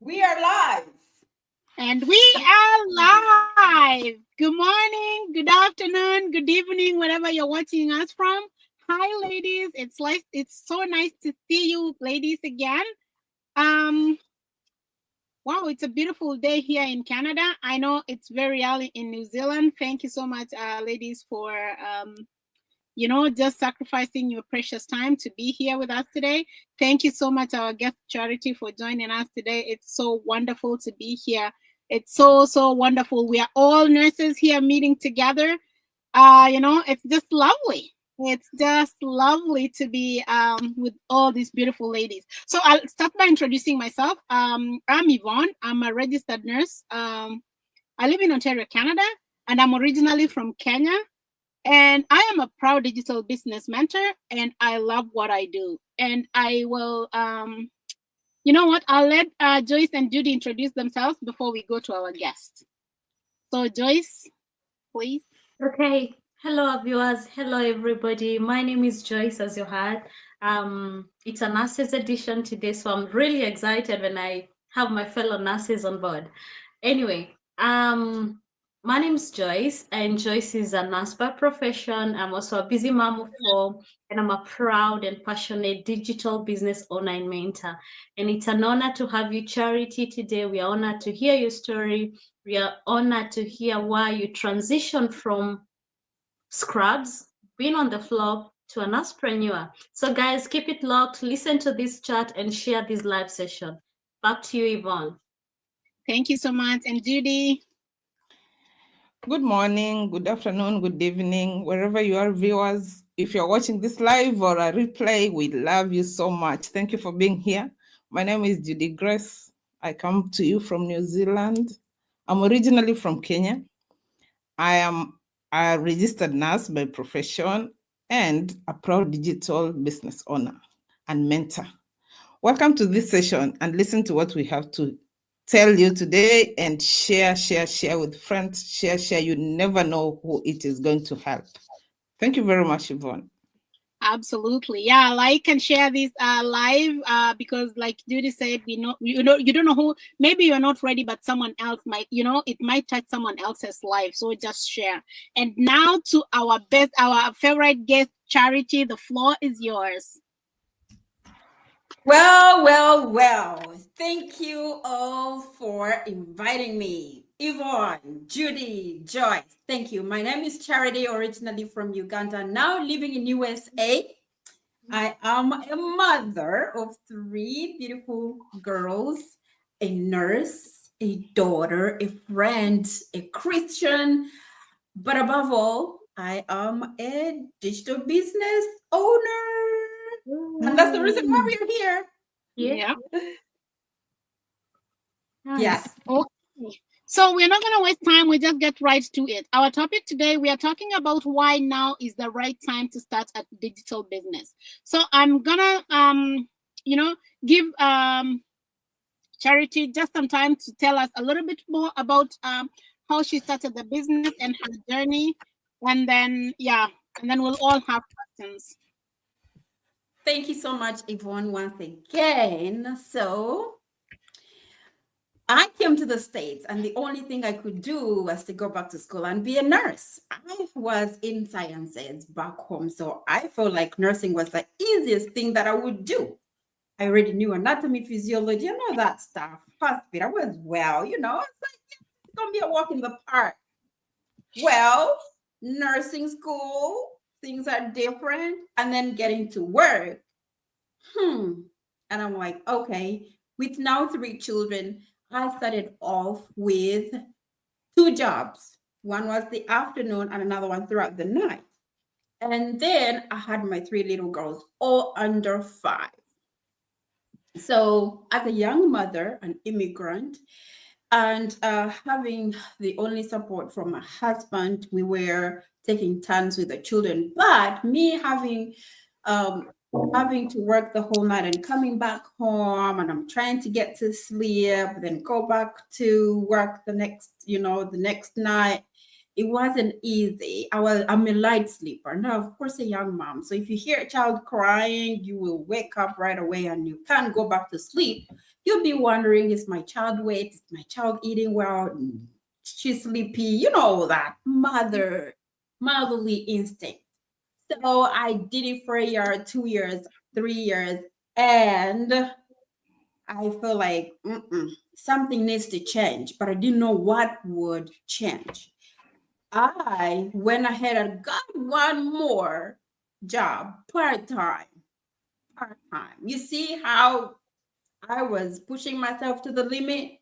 We are live. And we are live. Good morning, good afternoon, good evening, wherever you're watching us from. Hi, ladies. It's so nice to see you, ladies, again. Um, wow, it's a beautiful day here in Canada. I know it's very early in New Zealand. Thank you so much, ladies, for just sacrificing your precious time to be here with us today. Thank you so much, our guest Charity, for joining us today. It's so wonderful to be here. It's so wonderful. We are all nurses here meeting together. It's just lovely. It's just lovely to be with all these beautiful ladies. So I'll start by introducing myself. I'm Yvonne. I'm a registered nurse. I live in Ontario, Canada, and I'm originally from Kenya. And I am a proud digital business mentor, and I love what I do. And I will, you know what? I'll let Joyce and Judy introduce themselves before we go to our guest. So, Joyce, please. Okay. Hello, viewers. Hello, everybody. My name is Joyce, as you heard. It's a nurses edition today, so I'm really excited when I have my fellow nurses on board. Anyway, my name is Joyce, and Joyce is a nurse by profession. I'm also a busy mom of four, and I'm a proud and passionate digital business owner and mentor. And it's an honor to have you, Charity, today. We are honored to hear your story. We are honored to hear why you transitioned from scrubs, being on the floor, to an nursepreneur. So, guys, keep it locked, listen to this chat, and share this live session. Back to you, Yvonne. Thank you so much. And Judy. Good morning, good afternoon, good evening, wherever you are, viewers. If you're watching this live or a replay, we love you so much. Thank you for being here. My name is Judy Grace. I come to you from New Zealand. I'm originally from Kenya. I am a registered nurse by profession and a proud digital business owner and mentor. Welcome to this session and listen to what we have to tell you today and share with friends, share. You never know who it is going to help. Thank you very much, Yvonne. Absolutely. Yeah, like and share this live because like Judy said, you don't know who, maybe you're not ready, but someone else might, it might touch someone else's life. So just share. And now to our favorite guest, Charity, the floor is yours. Well. Thank you all for inviting me. Yvonne, Judy, Joyce, thank you. My name is Charity, originally from Uganda, now living in USA. I am a mother of three beautiful girls, a nurse, a daughter, a friend, a Christian, but above all, I am a digital business owner. And that's the reason why we're here. Yeah. Nice. Yes. Okay. So we're not going to waste time. We just get right to it. Our topic today, we are talking about why now is the right time to start a digital business. So I'm going to, give Charity just some time to tell us a little bit more about how she started the business and her journey. And then we'll all have questions. Thank you so much, Yvonne, once again. So I came to the States, and the only thing I could do was to go back to school and be a nurse. I was in sciences back home, so I felt like nursing was the easiest thing that I would do. I already knew anatomy, physiology, and all that stuff. Hospital was it's like it's gonna be a walk in the park. Well, nursing school, things are different, and then getting to work. And I'm like, okay, with now three children, I started off with two jobs. One was the afternoon and another one throughout the night. And then I had my three little girls, all under 5. So, as a young mother, an immigrant, and having the only support from my husband, we were taking turns with the children. But me having to work the whole night and coming back home, and I'm trying to get to sleep, then go back to work the next night. It wasn't easy. I'm a light sleeper. Now, of course, a young mom. So if you hear a child crying, you will wake up right away and you can't go back to sleep You'll be wondering, is my child wet? Is my child eating well? She's sleepy, you know, that motherly instinct. So I did it for a year, 2 years, 3 years, and I feel like something needs to change, but I didn't know what would change. I went ahead and got one more job, part-time. You see how I was pushing myself to the limit?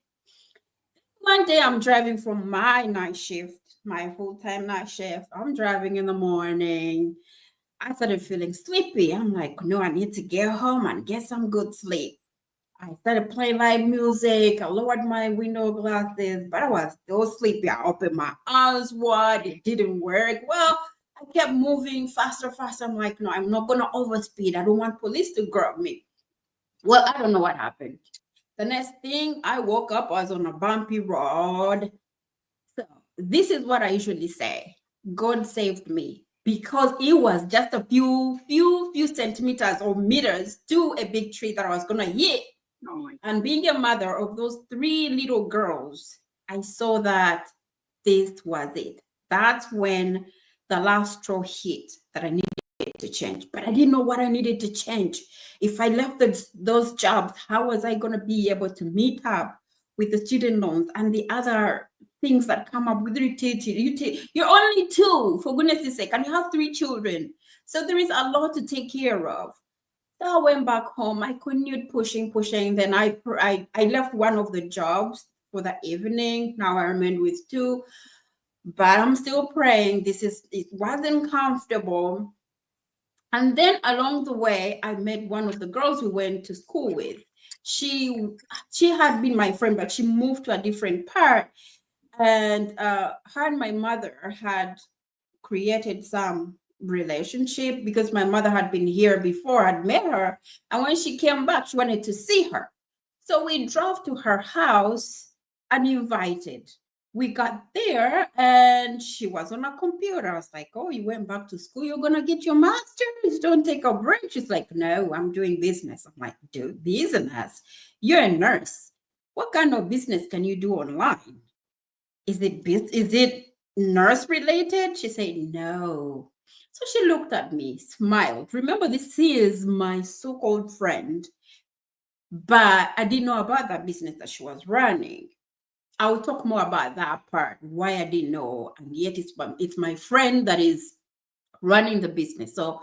One day I'm driving from my night shift, my full-time night shift. I'm driving in the morning. I started feeling sleepy. I'm like, no, I need to get home and get some good sleep. I started playing light music. I lowered my window glasses, but I was still sleepy. I opened my eyes wide. It didn't work. Well, I kept moving faster, faster. I'm like, no, I'm not going to overspeed. I don't want police to grab me. Well, I don't know what happened. The next thing, I woke up, I was on a bumpy road. So this is what I usually say. God saved me because it was just a few centimeters or meters to a big tree that I was going to hit. Oh, and being a mother of those 3 little girls, I saw that this was it. That's when the last straw hit, that I needed to change, but I didn't know what I needed to change. If I left those jobs, how was I going to be able to meet up with the student loans and the other things that come up with utility? You're only 2, for goodness sake, and you have 3 children. So there is a lot to take care of. So I went back home. I continued pushing. Then I left one of the jobs for the evening. Now I remained with 2, but I'm still praying. It wasn't comfortable. And then along the way, I met one of the girls we went to school with. She had been my friend, but she moved to a different part. And her and my mother had created some relationship because my mother had been here before. I'd met her. And when she came back, she wanted to see her. So we drove to her house and invited. We got there and she was on a computer. I was like, oh, you went back to school? You're going to get your master's? Don't take a break. She's like, no, I'm doing business. I'm like, do business? You're a nurse. What kind of business can you do online? Is it nurse related? She said, no. So she looked at me, smiled. Remember, this is my so-called friend, but I didn't know about that business that she was running. I will talk more about that part, why I didn't know, and yet it's my friend that is running the business. So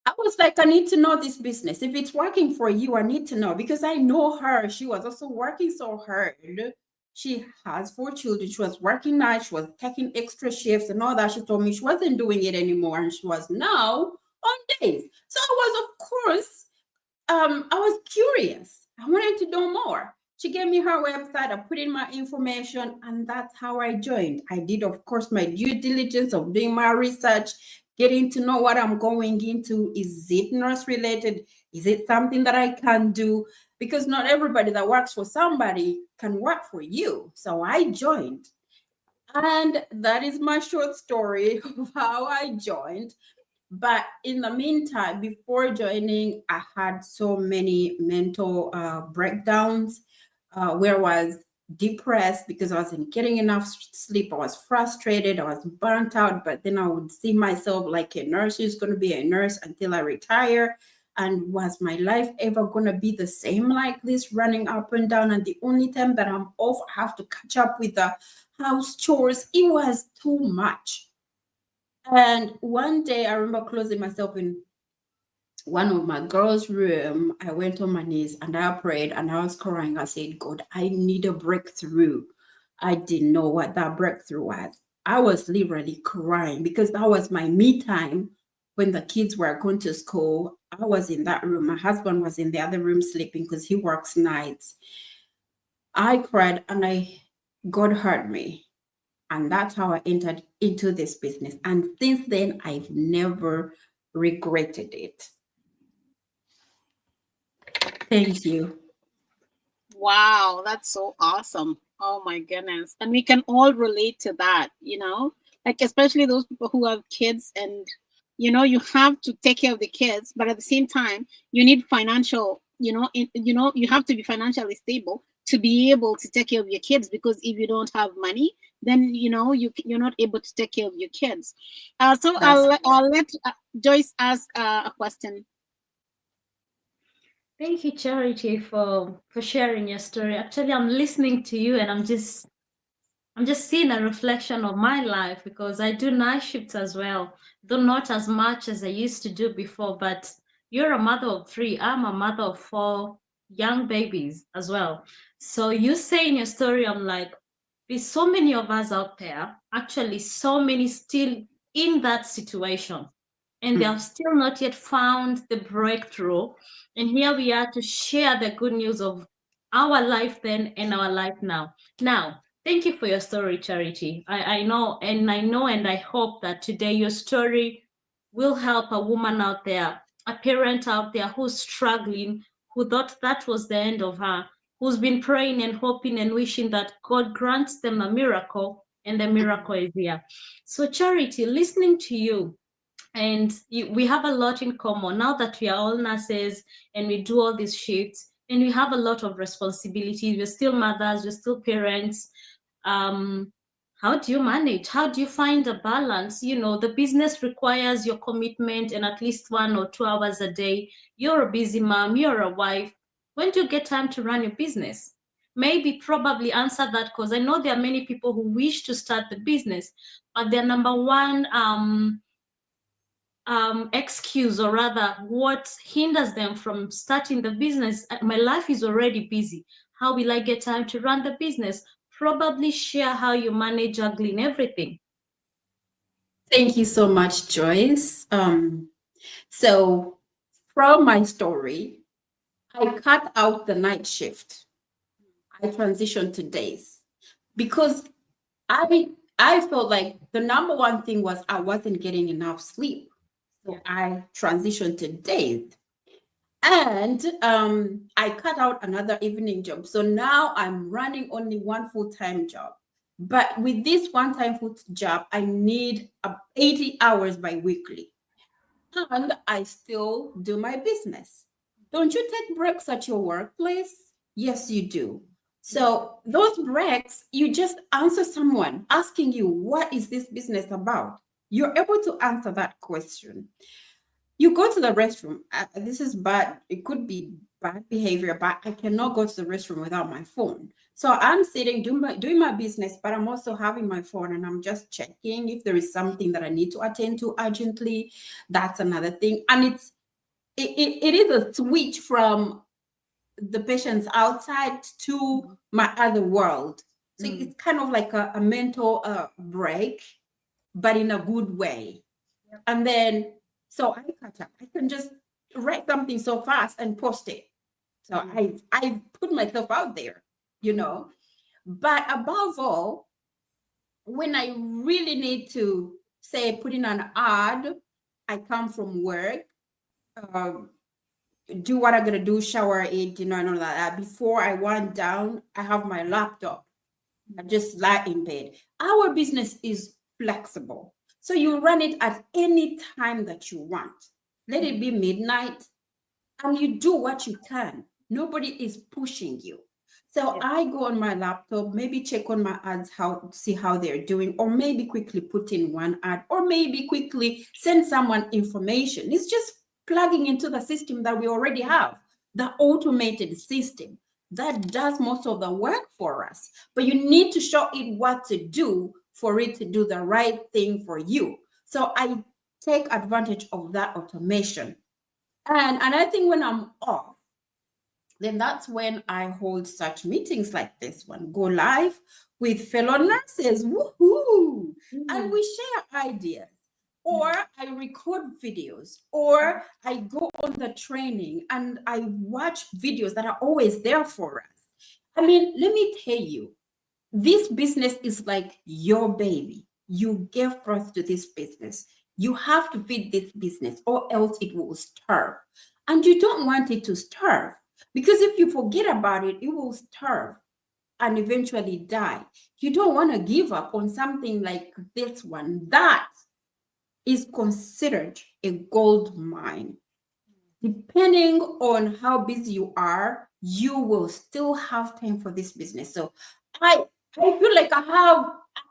I was like, I need to know this business. If it's working for you, I need to know, because I know her. She was also working so hard. She has 4 children. She was working nights. She was taking extra shifts and all that. She told me she wasn't doing it anymore, and she was now on days. So I was, of course, I was curious. I wanted to know more. She gave me her website. I put in my information, and that's how I joined. I did, of course, my due diligence of doing my research, getting to know what I'm going into. Is it nurse related? Is it something that I can do? Because not everybody that works for somebody can work for you. So I joined. And that is my short story of how I joined. But in the meantime, before joining, I had so many mental breakdowns where I was depressed because I wasn't getting enough sleep. I was frustrated. I was burnt out. But then I would see myself like a nurse who's going to be a nurse until I retire. And was my life ever going to be the same like this, running up and down? And the only time that I'm off, I have to catch up with the house chores. It was too much. And one day I remember closing myself in one of my girls' room. I went on my knees and I prayed and I was crying. I said, God, I need a breakthrough. I didn't know what that breakthrough was. I was literally crying because that was my me time when the kids were going to school. I was in that room. My husband was in the other room sleeping because he works nights. I cried and God heard me. And that's how I entered into this business. And since then, I've never regretted it. Thank you. Wow, that's so awesome. Oh my goodness. And we can all relate to that, you know, like especially those people who have kids and, you know, you have to take care of the kids, but at the same time, you need financial you have to be financially stable to be able to take care of your kids, because if you don't have money, then you're not able to take care of your kids. So I'll let Joyce ask a question. Thank you, Charity, for sharing your story. Actually, I'm listening to you and I'm just seeing a reflection of my life, because I do night shifts as well, though not as much as I used to do before. But you're a mother of 3. I'm a mother of 4 young babies as well. So you say in your story, I'm like, there's so many of us out there, actually so many still in that situation, and they have still not yet found the breakthrough. And here we are to share the good news of our life then and our life now. Now, thank you for your story, Charity. I know and I hope that today your story will help a woman out there, a parent out there who's struggling, who thought that was the end of her, who's been praying and hoping and wishing that God grants them a miracle, and the miracle is here. So, Charity, listening to you, and we have a lot in common now that we are all nurses and we do all these shifts, and we have a lot of responsibilities. We're still mothers, we're still parents. How do you manage? How do you find a balance? The business requires your commitment and at least 1 or 2 hours a day. You're a busy mom, you're a wife. When do you get time to run your business? Maybe probably answer that, because I know there are many people who wish to start the business, but their number one excuse, or rather what hinders them from starting the business: my life is already busy, how will I get time to run the business? Probably share how you manage juggling everything. Thank you so much, Joyce. So from my story, I cut out the night shift. I transitioned to days because I felt like the number one thing was I wasn't getting enough sleep. So I transitioned to days. And I cut out another evening job. So now I'm running only one full-time job. But with this one-time full-time job, I need 80 hours bi-weekly. And I still do my business. Don't you take breaks at your workplace? Yes, you do. So those breaks, you just answer someone asking you, what is this business about? You're able to answer that question. You go to the restroom. This is bad. It could be bad behavior, but I cannot go to the restroom without my phone. So I'm sitting doing my business, but I'm also having my phone and I'm just checking if there is something that I need to attend to urgently. That's another thing. And it is a switch from the patients outside to my other world. So it's kind of like a mental break, but in a good way. Yep. And then, so I catch up. I can just write something so fast and post it. So I put myself out there, But above all, when I really need to, say, put in an ad, I come from work, do what I'm going to do, shower, eat, and all that. Before I wind down, I have my laptop. I just lie in bed. Our business is flexible. So you run it at any time that you want. Let it be midnight, and you do what you can. Nobody is pushing you. So I go on my laptop, maybe check on my ads, see how they're doing, or maybe quickly put in one ad, or maybe quickly send someone information. It's just plugging into the system that we already have, the automated system that does most of the work for us. But you need to show it what to do for it to do the right thing for you. So I take advantage of that automation. And I think when I'm off, then that's when I hold such meetings like this one, go live with fellow nurses, woohoo! And we share ideas, or I record videos, or I go on the training and I watch videos that are always there for us. I mean, let me tell you, this business is like your baby. You gave birth to this business. You have to feed this business or else it will starve. And you don't want it to starve, because if you forget about it, it will starve and eventually die. You don't want to give up on something like this one that is considered a gold mine. depending on how busy you are, you will still have time for this business. So I feel like I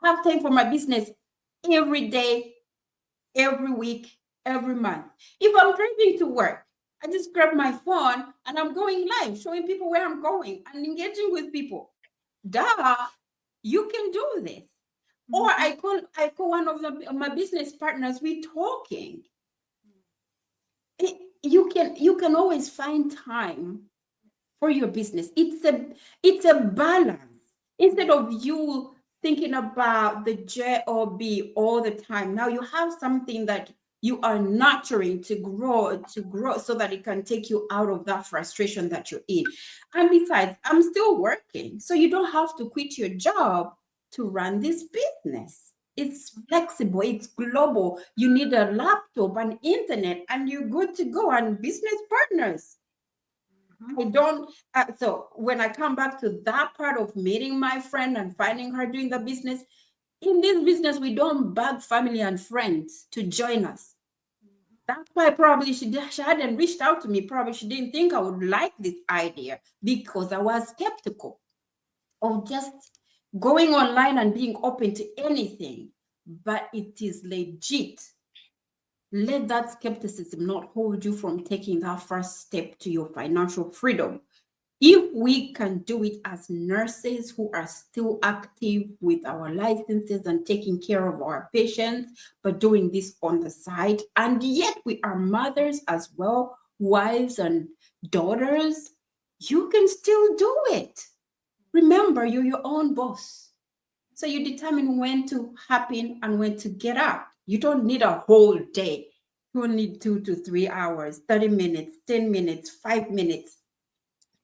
have time for my business every day, every week, every month. If I'm driving to work, I just grab my phone and I'm going live, showing people where I'm going and engaging with people. Duh, you can do this. Or I call one of my business partners, we're talking. You can always find time for your business. It's a balance. Instead of you thinking about the job all the time, now you have something that you are nurturing to grow so that it can take you out of that frustration that you're in. And besides, I'm still working, so you don't have to quit your job to run this business. It's flexible, it's global. You need a laptop and internet and you're good to go, and business partners. So when I come back to that part of meeting my friend and finding her doing the business, in this business, we don't beg family and friends to join us. That's why probably she hadn't reached out to me. Probably she didn't think I would like this idea, because I was skeptical of just going online and being open to anything. But it is legit. Let that skepticism not hold you from taking that first step to your financial freedom. If we can do it as nurses who are still active with our licenses and taking care of our patients, but doing this on the side, and yet we are mothers as well, wives and daughters, you can still do it. Remember, you're your own boss. So you determine when to happen and when to get out. You don't need a whole day. You only need 2 to 3 hours, 30 minutes, 10 minutes, 5 minutes.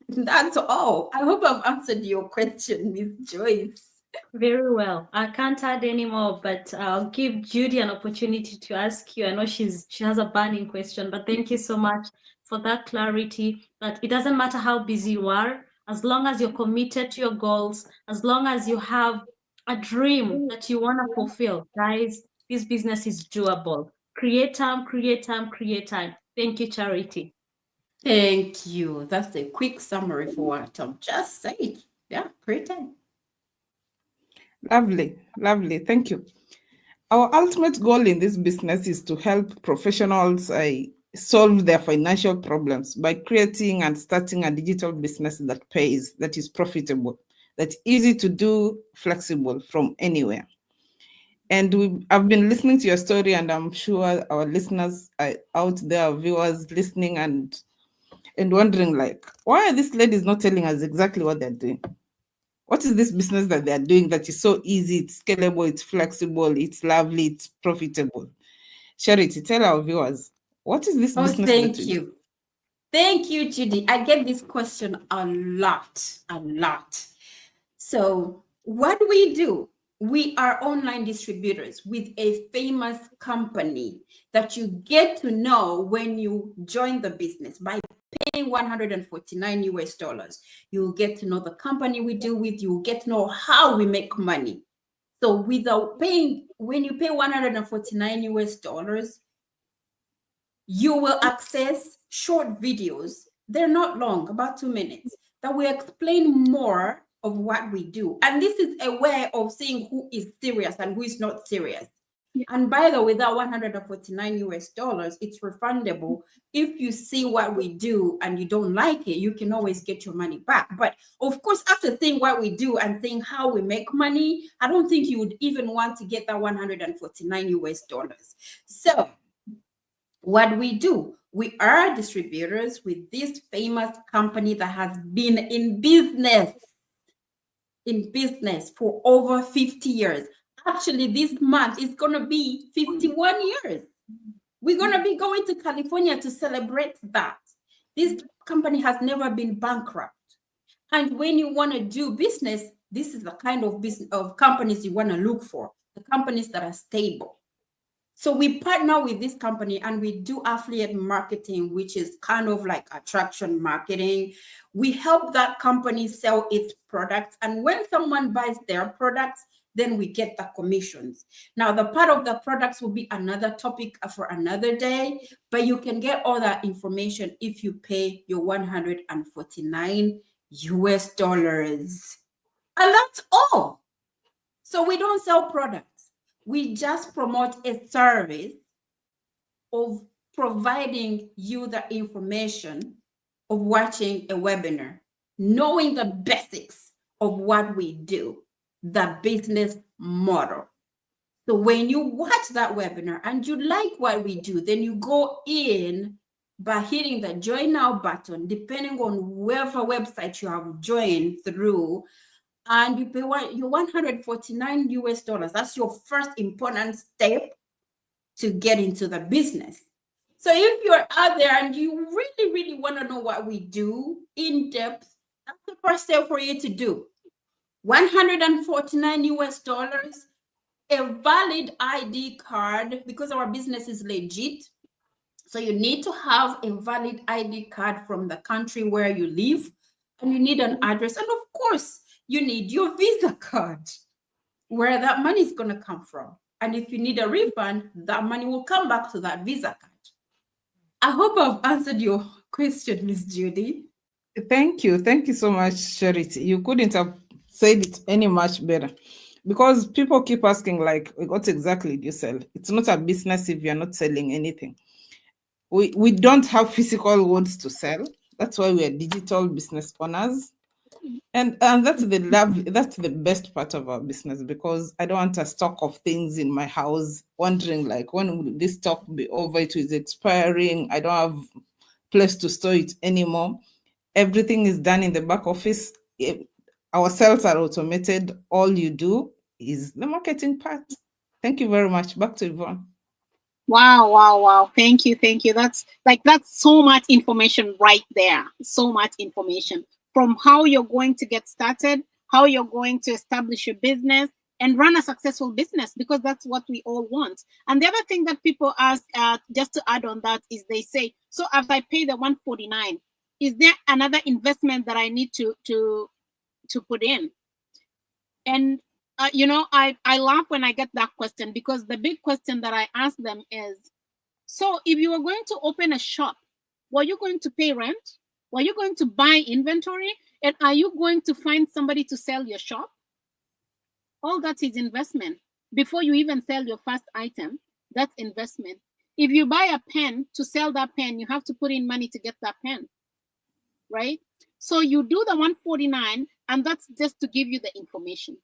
That's all. I hope I've answered your question, Ms. Joyce. Very well. I can't add any more, but I'll give Judy an opportunity to ask you. I know she has a burning question, but thank you so much for that clarity, that it doesn't matter how busy you are, as long as you're committed to your goals, as long as you have a dream that you want to fulfill, guys, this business is doable. Create time, create time, create time. Thank you, Charity. Thank you. That's a quick summary for what Tom just said. Yeah, great time. Lovely, lovely. Thank you. Our ultimate goal in this business is to help professionals solve their financial problems by creating and starting a digital business that pays, that is profitable, that's easy to do, flexible from anywhere. And I've been listening to your story, and I'm sure our listeners are out there, viewers listening and wondering, like, why are these ladies not telling us exactly what they're doing? What is this business that they're doing that is so easy, it's scalable, it's flexible, it's lovely, it's profitable? Charity, tell our viewers, what is this business? Thank you. Thank you, Judy. I get this question a lot. So what do? We are online distributors with a famous company that you get to know when you join the business. By paying $149 US, you'll get to know the company we deal with. You'll get to know how we make money. So without paying, when you pay $149 US, you will access short videos. They're not long, about 2 minutes, that will explain more of what we do. And this is a way of seeing who is serious and who is not serious. And by the way, that $149 US, it's refundable. If you see what we do and you don't like it, you can always get your money back. But of course, after seeing what we do and seeing how we make money, I don't think you would even want to get that $149 US. So what we do, we are distributors with this famous company that has been in business for over 50 years. Actually, this month is going to be 51 years. We're going to be going to California to celebrate that. This company has never been bankrupt. And when you want to do business, this is the kind of business of companies you want to look for, the companies that are stable. So we partner with this company and we do affiliate marketing, which is kind of like attraction marketing. We help that company sell its products. And when someone buys their products, then we get the commissions. Now, the part of the products will be another topic for another day, but you can get all that information if you pay your 149 US dollars. And that's all. So we don't sell products. We just promote a service of providing you the information of watching a webinar, knowing the basics of what we do, the business model. So when you watch that webinar and you like what we do, then you go in by hitting the join now button, depending on whatever website you have joined through, and you pay your 149 US dollars. That's your first important step to get into the business. So if you're out there and you really, really want to know what we do in depth, that's the first step for you to do. 149 US dollars, a valid ID card, because our business is legit. So you need to have a valid ID card from the country where you live, and you need an address. And of course, you need your Visa card, where that money is going to come from. And if you need a refund, that money will come back to that Visa card. I hope I've answered your question, Miss Judy. Thank you. Thank you so much, Charity. You couldn't have said it any much better. Because people keep asking, like, what exactly do you sell? It's not a business if you're not selling anything. We don't have physical goods to sell. That's why we are digital business owners. And that's the best part of our business, because I don't want a stock of things in my house, wondering like, when will this stock be over? It is expiring. I don't have place to store it anymore. Everything is done in the back office. Our sales are automated. All you do is the marketing part. Thank you very much. Back to Yvonne. Wow. Thank you. That's so much information right there. So much information from how you're going to get started, how you're going to establish your business and run a successful business, because that's what we all want. And the other thing that people ask, just to add on that, is they say, so after I pay the 149, is there another investment that I need to put in? And I laugh when I get that question, because the big question that I ask them is, so if you were going to open a shop, were you going to pay rent? Were you going to buy inventory? And are you going to find somebody to sell your shop? All that is investment. Before you even sell your first item, that's investment. If you buy a pen, to sell that pen, you have to put in money to get that pen, right? So you do the 149, and that's just to give you the information.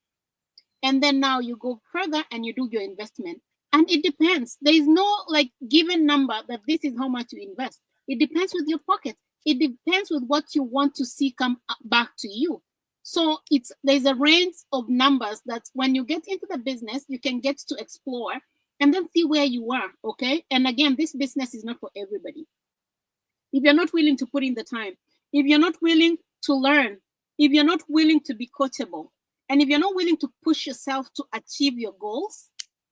And then now you go further and you do your investment. And it depends. There is no like given number that this is how much you invest. It depends with your pocket. It depends with what you want to see come back to you. So there's a range of numbers that when you get into the business, you can get to explore and then see where you are, okay? And again, this business is not for everybody. If you're not willing to put in the time, if you're not willing to learn, if you're not willing to be coachable, and if you're not willing to push yourself to achieve your goals,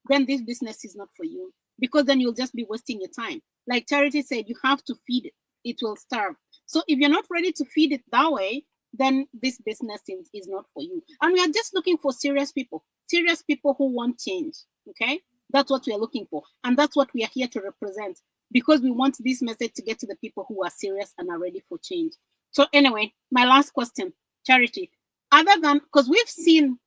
then this business is not for you, because then you'll just be wasting your time. Like Charity said, you have to feed it. It will starve. So if you're not ready to feed it that way, then this business is not for you. And we are just looking for serious people who want change, okay? That's what we are looking for. And that's what we are here to represent, because we want this message to get to the people who are serious and are ready for change. So anyway, my last question, Charity, other than, because we've seen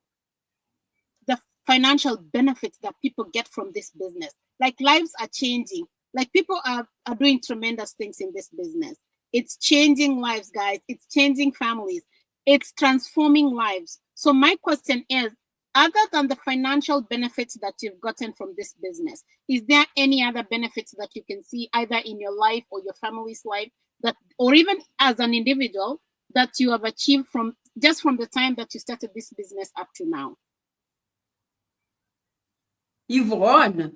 the financial benefits that people get from this business, like lives are changing, like people are doing tremendous things in this business. It's changing lives, guys. It's changing families. It's transforming lives. So my question is, other than the financial benefits that you've gotten from this business, is there any other benefits that you can see either in your life or your family's life, that, or even as an individual, that you have achieved from the time that you started this business up to now? Yvonne,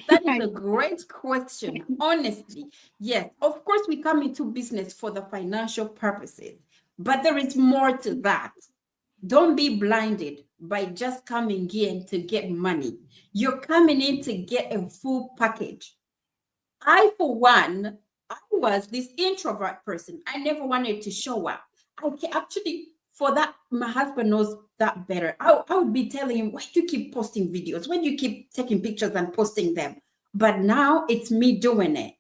that is a great question. Honestly, yes, of course, we come into business for the financial purposes, but there is more to that. Don't be blinded by just coming in to get money. You're coming in to get a full package. I, for one, I was this introvert person. I never wanted to show up. I actually for that, my husband knows that better. I would be telling him, why do you keep posting videos? Why do you keep taking pictures and posting them? But now it's me doing it.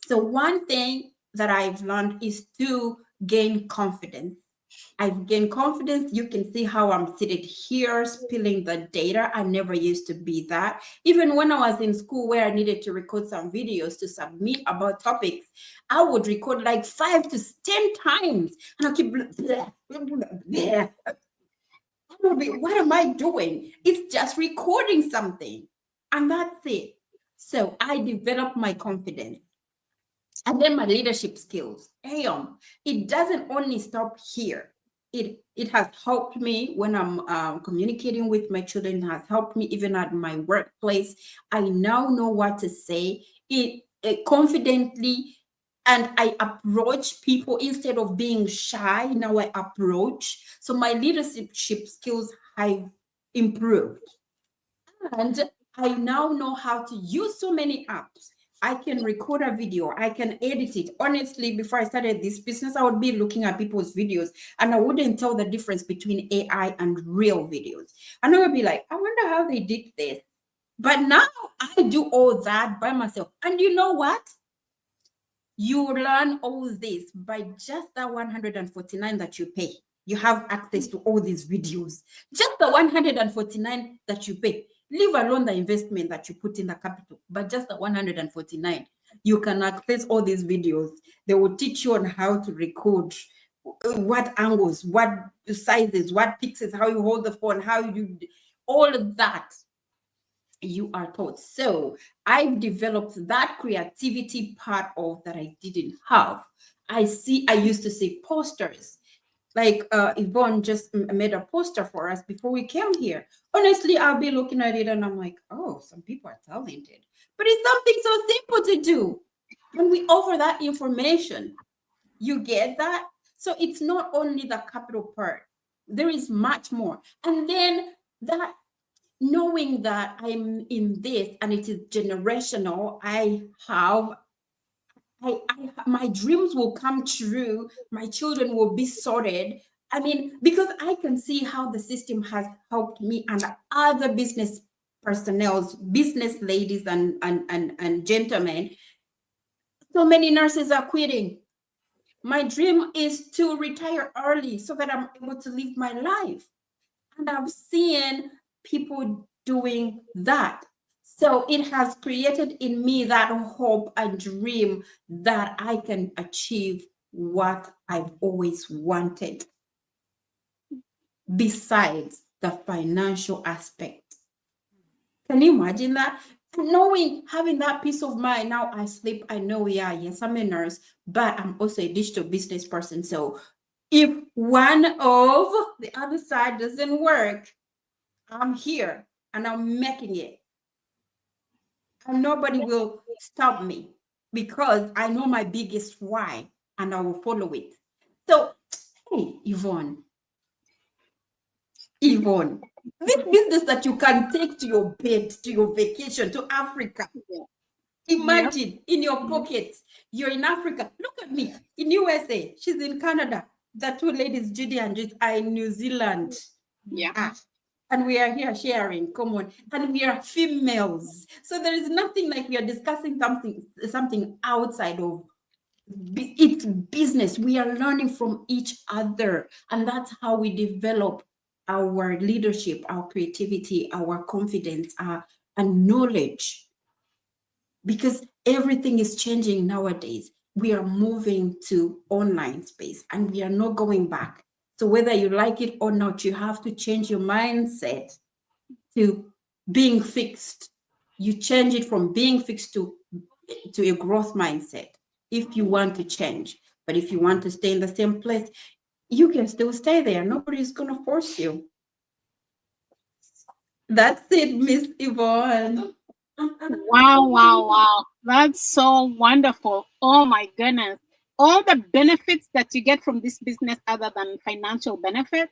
So one thing that I've learned is to gain confidence. I've gained confidence. You can see how I'm seated here spilling the data. I never used to be that. Even when I was in school where I needed to record some videos to submit about topics, I would record like 5 to 10 times. And I'll keep blah, blah, blah, blah. What am I doing? It's just recording something. And that's it. So I developed my confidence. And then my leadership skills. It doesn't only stop here. It has helped me when I'm communicating with my children. It has helped me even at my workplace. I now know what to say it confidently, and I approach people instead of being shy. Now I approach. So my leadership skills have improved, and I now know how to use so many apps. I can record a video, I can edit it. Honestly, before I started this business, I would be looking at people's videos and I wouldn't tell the difference between AI and real videos. And I would be like, I wonder how they did this. But now I do all that by myself. And you know what? You learn all this by just that 149 that you pay. You have access to all these videos. Just the 149 that you pay. Leave alone the investment that you put in the capital, but just the 149, you can access all these videos. They will teach you on how to record, what angles, what sizes, what pixels, how you hold the phone, how you, all of that you are taught. So I've developed that creativity part of that I didn't have. I used to see posters. Like Yvonne just made a poster for us before we came here. Honestly, I'll be looking at it and I'm like, oh, some people are talented. But it's something so simple to do. And we offer that information. You get that? So it's not only the capital part. There is much more. And then that knowing that I'm in this and it is generational, my dreams will come true. My children will be sorted. I mean, because I can see how the system has helped me and other business personnel, business ladies and gentlemen. So many nurses are quitting. My dream is to retire early so that I'm able to live my life. And I've seen people doing that. So it has created in me that hope and dream that I can achieve what I've always wanted, besides the financial aspect. Can you imagine that? Knowing, having that peace of mind. Now I sleep, I know, yes, I'm a nurse, but I'm also a digital business person. So if one of the other side doesn't work, I'm here and I'm making it. And nobody will stop me because I know my biggest why and I will follow it. So, hey, Yvonne, this business that you can take to your bed, to your vacation, to Africa. Imagine in your pocket, you're in Africa. Look at me in USA. She's in Canada. The two ladies, Judy and Judy, are in New Zealand. Yeah. And we are here sharing, come on, and we are females. So there is nothing like we are discussing something outside of it's business. We are learning from each other, and that's how we develop our leadership, our creativity, our confidence, and knowledge. Because everything is changing nowadays. We are moving to online space and we are not going back. So whether you like it or not, you have to change your mindset to being fixed. You change it from being fixed to a growth mindset if you want to change. But if you want to stay in the same place, you can still stay there. Nobody's going to force you. That's it, Miss Yvonne. Wow. That's so wonderful. Oh my goodness. All the benefits that you get from this business other than financial benefit,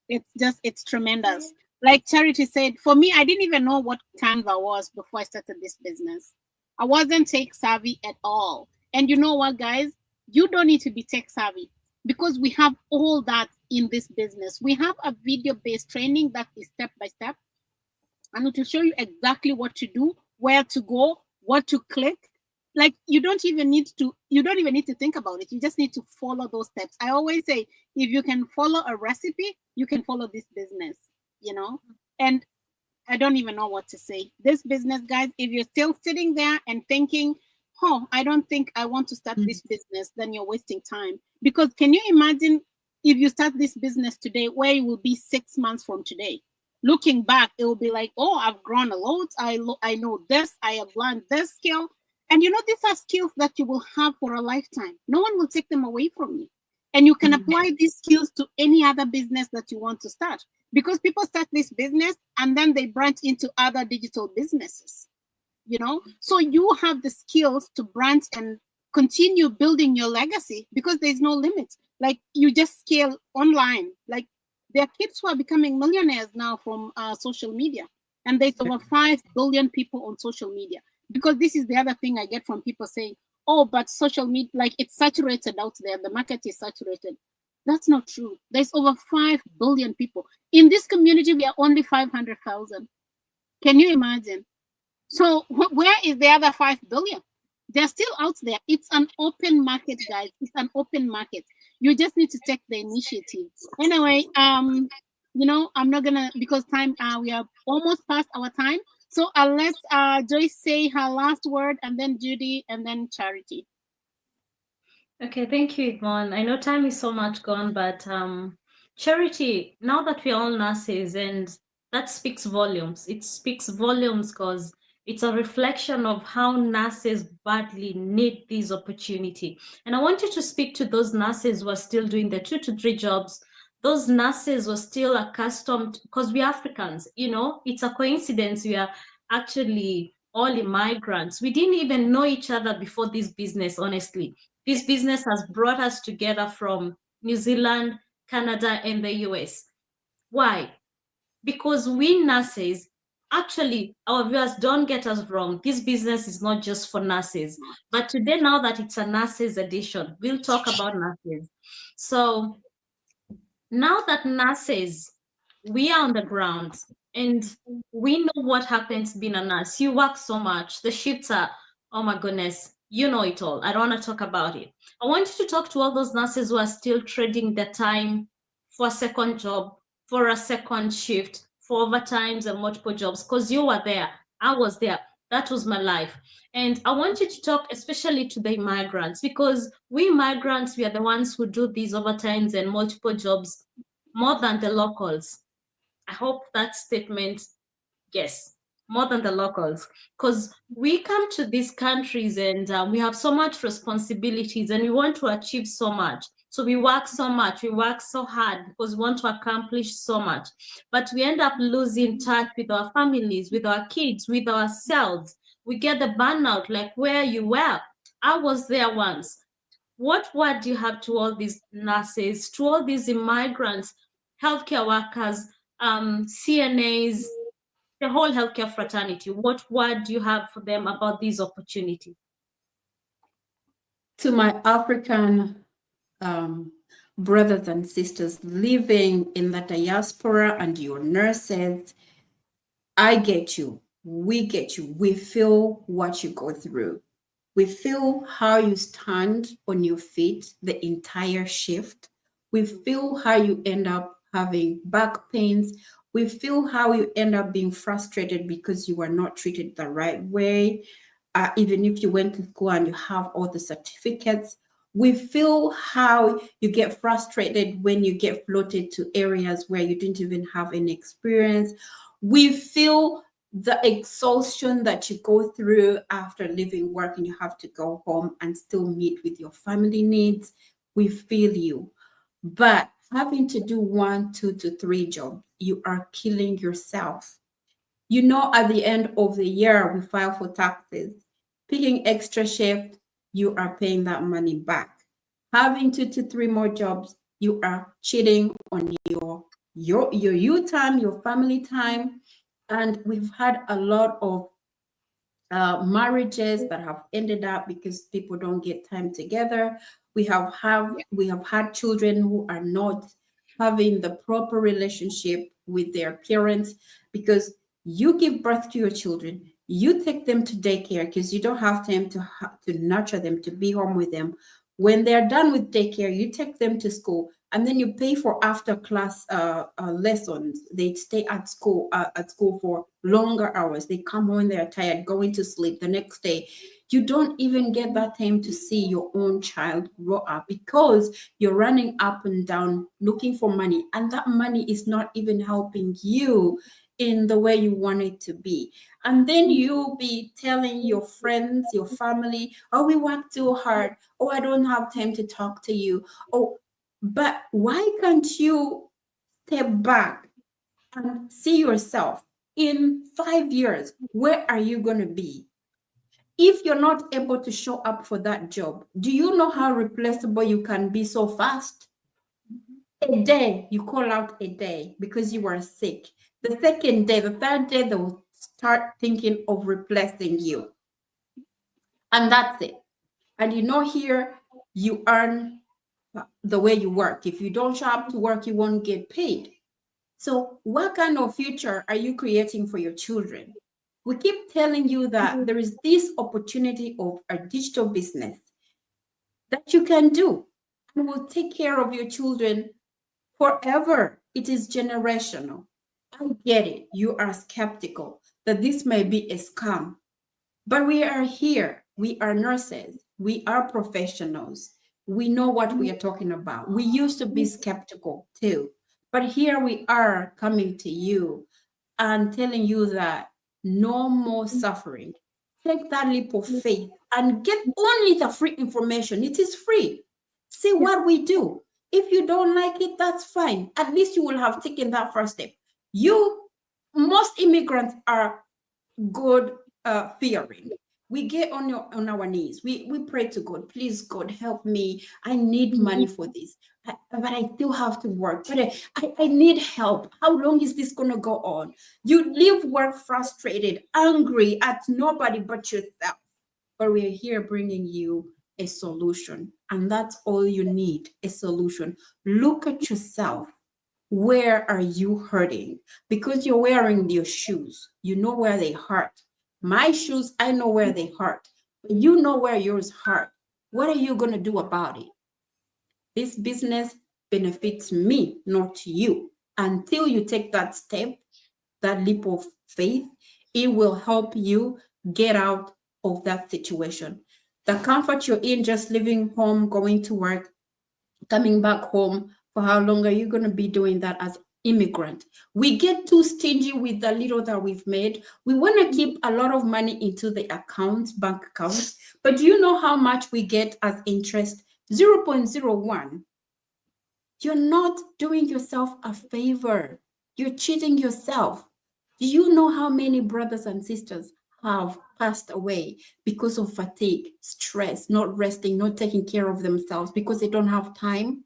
it's tremendous. Like Charity said, for me, I didn't even know what Canva was before I started this business. I wasn't tech savvy at all. And you know what, guys? You don't need to be tech savvy because we have all that in this business. We have a video-based training that is step by step, and it will show you exactly what to do, where to go, what to click. Like you don't even need to think about it. You just need to follow those steps. I always say, if you can follow a recipe, you can follow this business, you know? And I don't even know what to say. This business, guys, if you're still sitting there and thinking, oh, I don't think I want to start this business, then you're wasting time. Because can you imagine if you start this business today, where you will be 6 months from today? Looking back, it will be like, oh, I've grown a lot. I know this. I have learned this skill. And you know, these are skills that you will have for a lifetime. No one will take them away from you. And you can apply these skills to any other business that you want to start. Because people start this business and then they branch into other digital businesses, you know? So you have the skills to branch and continue building your legacy, because there's no limit. Like you just scale online. Like there are kids who are becoming millionaires now from social media. And there's over 5 billion people on social media. Because this is the other thing I get from people saying, oh, but social media, like it's saturated out there. The market is saturated. That's not true. There's over 5 billion people. In this community, we are only 500,000. Can you imagine? So where is the other 5 billion? They're still out there. It's an open market, guys. It's an open market. You just need to take the initiative. Anyway, you know, I'm not gonna, because time, we are almost past our time. So I'll let Joyce say her last word, and then Judy, and then Charity. Okay, thank you, Yvonne. I know time is so much gone, but Charity, now that we're all nurses, and that speaks volumes. It speaks volumes because it's a reflection of how nurses badly need this opportunity. And I want you to speak to those nurses who are still doing the 2 to 3 jobs. Those nurses were still accustomed, because we're Africans, you know, it's a coincidence we are actually all immigrants. We didn't even know each other before this business, honestly. This business has brought us together from New Zealand, Canada, and the US. Why? Because we nurses, actually, our viewers, don't get us wrong. This business is not just for nurses. But today, now that it's a nurses edition, we'll talk about nurses. So now that nurses, we are on the ground and we know what happens being a nurse. You work so much. The shifts are, oh my goodness, you know it all. I don't want to talk about it. I want you to talk to all those nurses who are still trading their time for a second job, for a second shift, for overtimes and multiple jobs, because you were there. I was there. That was my life. And I want you to talk especially to the immigrants, because we migrants, we are the ones who do these overtimes and multiple jobs more than the locals. I hope that statement, yes, more than the locals, because we come to these countries and we have so much responsibilities and we want to achieve so much. So we work so much, we work so hard because we want to accomplish so much. But we end up losing touch with our families, with our kids, with ourselves. We get the burnout, like where you were. I was there once. What word do you have to all these nurses, to all these immigrants, healthcare workers, CNAs, the whole healthcare fraternity? What word do you have for them about these opportunities? To my African brothers and sisters living in the diaspora and your nurses, I get you. We get you. We feel what you go through. We feel how you stand on your feet the entire shift. We feel how you end up having back pains. We feel how you end up being frustrated because you were not treated the right way. Even if you went to school and you have all the certificates, we feel how you get frustrated when you get floated to areas where you didn't even have any experience. We feel the exhaustion that you go through after leaving work and you have to go home and still meet with your family needs. We feel you. But having to do 1, 2 to 3 jobs, you are killing yourself. You know, at the end of the year, we file for taxes. Picking extra shift, you are paying that money back. Having 2 to 3 more jobs, you are cheating on your you time, your family time. And we've had a lot of marriages that have ended up because people don't get time together. We have had children who are not having the proper relationship with their parents, because you give birth to your children, you take them to daycare because you don't have time to nurture them, to be home with them. When they're done with daycare, you take them to school, and then you pay for after class lessons. They stay at school for longer hours. They come home, they're tired, going to sleep the next day. You don't even get that time to see your own child grow up because you're running up and down looking for money, and that money is not even helping you in the way you want it to be. And then you'll be telling your friends, your family, oh, we work too hard. Oh, I don't have time to talk to you. Oh, but why can't you step back and see yourself in 5 years? Where are you going to be? If you're not able to show up for that job, do you know how replaceable you can be so fast? A day, you call out a day because you were sick. The second day, the third day, they will start thinking of replacing you. And that's it. And here you earn the way you work. If you don't show up to work, you won't get paid. So what kind of future are you creating for your children? We keep telling you that there is this opportunity of a digital business that you can do and will take care of your children forever. It is generational. I get it. You are skeptical that this may be a scam, but we are here. We are nurses. We are professionals. We know what we are talking about. We used to be skeptical too, but here we are coming to you and telling you that no more suffering. Take that leap of faith and get only the free information. It is free. See what we do. If you don't like it, that's fine. At least you will have taken that first step. Most immigrants are God fearing. We get on our knees. We pray to God. Please, God, help me. I need money for this. But I still have to work. But I need help. How long is this going to go on? You leave work frustrated, angry at nobody but yourself. But we are here bringing you a solution. And that's all you need, a solution. Look at yourself. Where are you hurting? Because you're wearing your shoes. You know where they hurt. My shoes, I know where they hurt. But you know where yours hurt. What are you going to do about it? This business benefits me, not you. Until you take that step, that leap of faith, it will help you get out of that situation. The comfort you're in, just leaving home, going to work, coming back home, for how long are you going to be doing that as immigrant? We get too stingy with the little that we've made. We want to keep a lot of money into the accounts, bank accounts, but do you know how much we get as interest? 0.01. You're not doing yourself a favor. You're cheating yourself. Do you know how many brothers and sisters have passed away because of fatigue, stress, not resting, not taking care of themselves because they don't have time?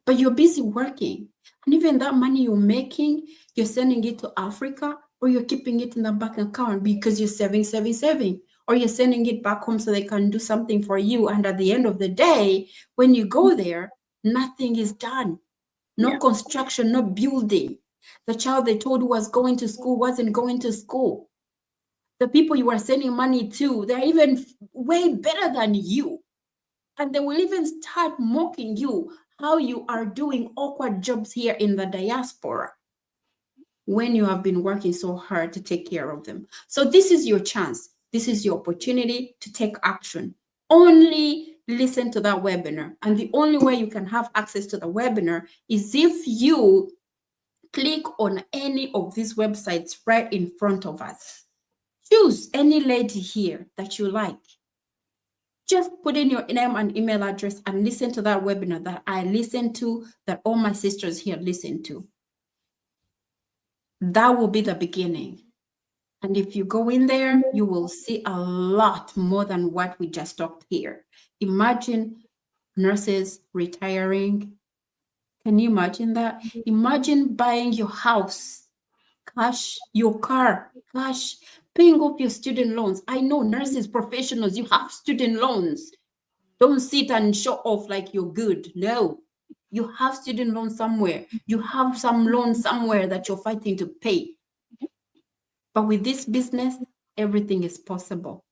But you're busy working. And even that money you're making, you're sending it to Africa, or you're keeping it in the bank account because you're saving, or you're sending it back home so they can do something for you. And at the end of the day, when you go there, nothing is done. No construction, no building. The child they told you was going to school wasn't going to school. The people you were sending money to, they're even way better than you. And they will even start mocking you how you are doing awkward jobs here in the diaspora when you have been working so hard to take care of them. So this is your chance. This is your opportunity to take action. Only listen to that webinar. And the only way you can have access to the webinar is if you click on any of these websites right in front of us. Choose any lady here that you like. Just put in your name and email address and listen to that webinar that I listened to, that all my sisters here listened to. That will be the beginning. And if you go in there, you will see a lot more than what we just talked here. Imagine nurses retiring. Can you imagine that? Imagine buying your house, cash, your car, cash, paying off your student loans. I know nurses, professionals, you have student loans. Don't sit and show off like you're good. No, You have student loan somewhere. You have some loan somewhere that you're fighting to pay. But with this business, everything is possible.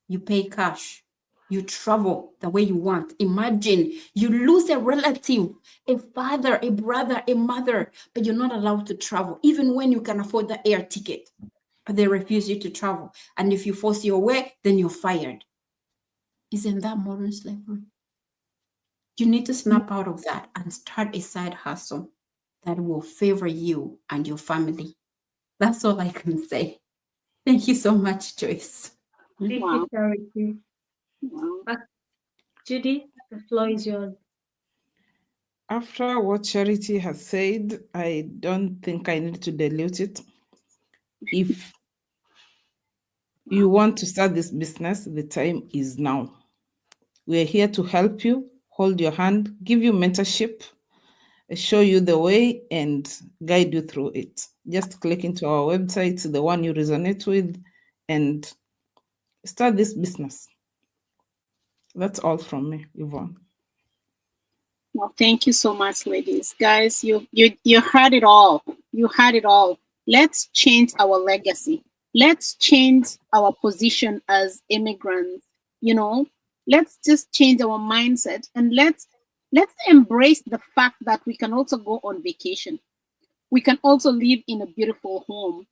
You pay cash. You travel the way you want. Imagine you lose a relative, a father, a brother, a mother, but you're not allowed to travel, even when you can afford the air ticket. But they refuse you to travel. And if you force your way, then you're fired. Isn't that modern slavery? You need to snap out of that and start a side hustle that will favor you and your family. That's all I can say. Thank you so much, Joyce. Thank Wow. you, Charity. Wow. Judy, the floor is yours. After what Charity has said, I don't think I need to dilute it. If you want to start this business, the time is now. We are here to help you, hold your hand, give you mentorship, show you the way, and guide you through it. Just click into our website, the one you resonate with, and start this business. That's all from me, Yvonne. Well, thank you so much, ladies. Guys, you heard it all. You heard it all. Let's change our legacy. Let's change our position as immigrants. You know, let's just change our mindset, and let's embrace the fact that we can also go on vacation. We can also live in a beautiful home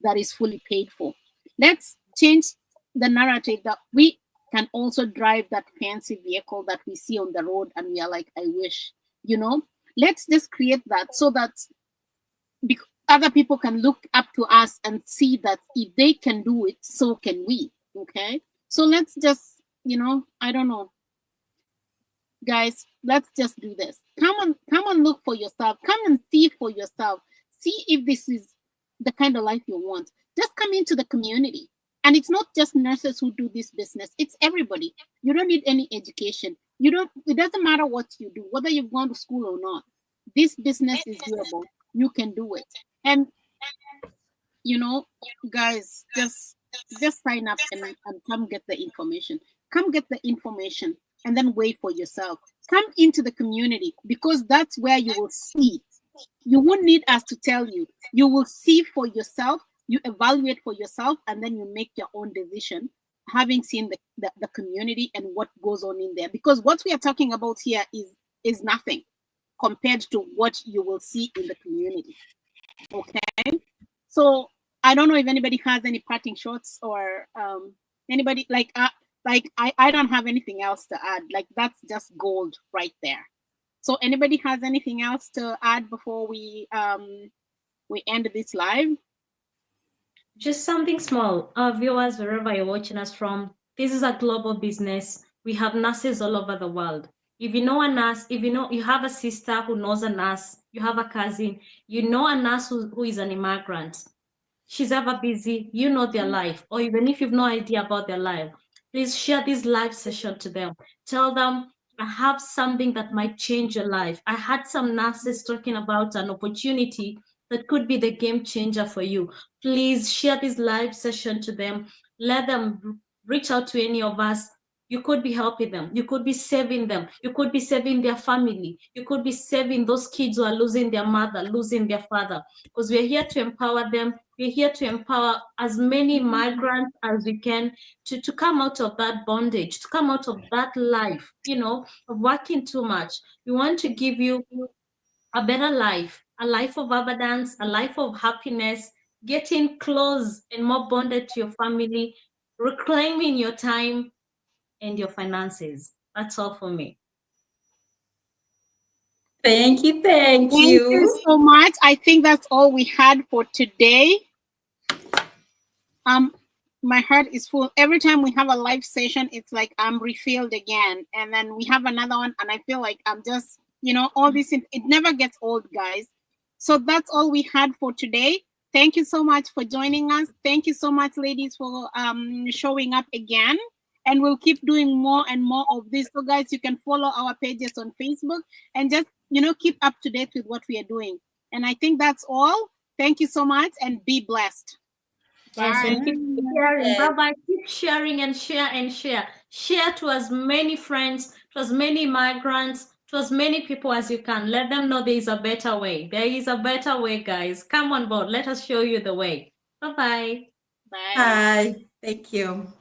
that is fully paid for. Let's change the narrative that we can also drive that fancy vehicle that we see on the road and we are like, I wish, you know. Let's just create that so that other people can look up to us and see that if they can do it, so can we. Okay, so let's just, you know, I don't know, guys, let's just do this. Come and look for yourself. Come and see for yourself. See if this is the kind of life you want. Just come into the community. And it's not just nurses who do this business, it's everybody. You don't need any education. It doesn't matter what you do, whether you've gone to school or not. This business is doable. You can do it. And you know, guys, just sign up and come get the information. Come get the information and then wait for yourself. Come into the community, because that's where you will see. You won't need us to tell you. You will see for yourself, you evaluate for yourself, and then you make your own decision, having seen the community and what goes on in there. Because what we are talking about here is nothing compared to what you will see in the community. Okay? So I don't know if anybody has any parting shots or anybody like I don't have anything else to add. Like, that's just gold right there. So anybody has anything else to add before we end this live? Just something small. Our viewers, wherever you're watching us from, this is a global business. We have nurses all over the world. If you know a nurse, if you know you have a sister who knows a nurse, you have a cousin, you know a nurse who is an immigrant, she's ever busy, you know their life, or even if you've no idea about their life, please share this live session to them. Tell them, I have something that might change your life. I had some nurses talking about an opportunity that could be the game changer for you. Please share this live session to them. Let them reach out to any of us. You could be helping them. You could be saving them. You could be saving their family. You could be saving those kids who are losing their mother, losing their father. Because we're here to empower them. We're here to empower as many migrants as we can to come out of that bondage, to come out of that life, you know, of working too much. We want to give you a better life, a life of abundance, a life of happiness, getting close and more bonded to your family, reclaiming your time and your finances. That's all for me. Thank you. Thank you so much. I think that's all we had for today. My heart is full. Every time we have a live session, it's like I'm refilled again. And then we have another one, and I feel like I'm just, you know, all this, it never gets old, guys. So that's all we had for today. Thank you so much for joining us. Thank you so much, ladies, for showing up again. And we'll keep doing more and more of this. So, guys, you can follow our pages on Facebook and just, you know, keep up to date with what we are doing. And I think that's all. Thank you so much, and be blessed. Yes, and keep sharing. Bye-bye. Keep sharing and share and share. Share to as many friends, to as many migrants, to as many people as you can. Let them know there is a better way. There is a better way, guys. Come on board. Let us show you the way. Bye-bye. Bye. Bye. Thank you.